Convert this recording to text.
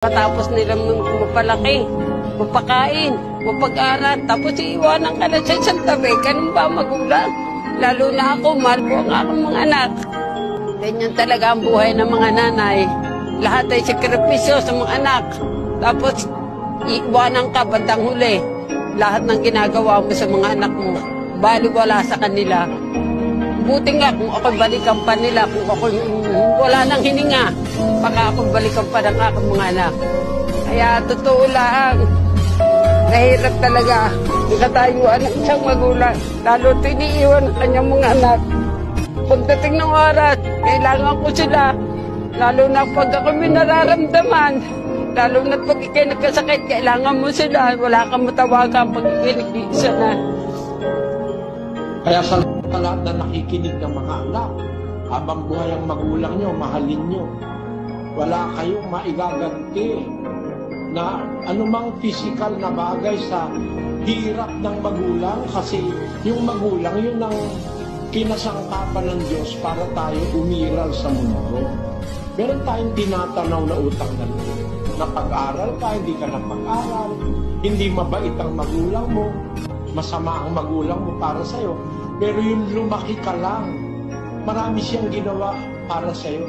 Katapos nilang mapalaki, mapakain, mapag-aral, tapos iiwanan ka na sa isang tabi. Ganun ba magulang? Lalo na ako, mahal ko ang aking mga anak. Ganyan talaga ang buhay ng mga nanay. Lahat ay sakripisyo sa mga anak. Tapos iiwanan ka bandang huli. Lahat ng ginagawa mo sa mga anak mo, baliwala sa kanila. Buti nga kung ako'y balikan pa nila, kung ako'y wala nang hininga, baka ako'y balikan pa ng aking mga anak. Kaya totoo lang, nahirap talaga ang katayuan ng isang magulang, lalo tiniiwan ang kanyang mga anak. Pagdating ng oras, kailangan ko sila, lalo na pag ako may nararamdaman, lalo na pag ikay nagkasakit, kailangan mo sila, wala kang matawagan pag ikay nag-iisa na. Kaya sa lahat na nakikinig ng mga anak, habang buhay ang magulang nyo, mahalin nyo. Wala kayong maigaganti na anumang physical na bagay sa hirap ng magulang, kasi yung magulang, yun ang kinasangkapan ng Diyos para tayo umiral sa mundo. Meron tayong tinatanaw na utang na loob. Napag-aral ka, hindi ka napag-aral, hindi mabait ang magulang mo, masama ang magulang mo para sa'yo, pero yung lumaki ka lang, marami siyang ginawa para sa'yo.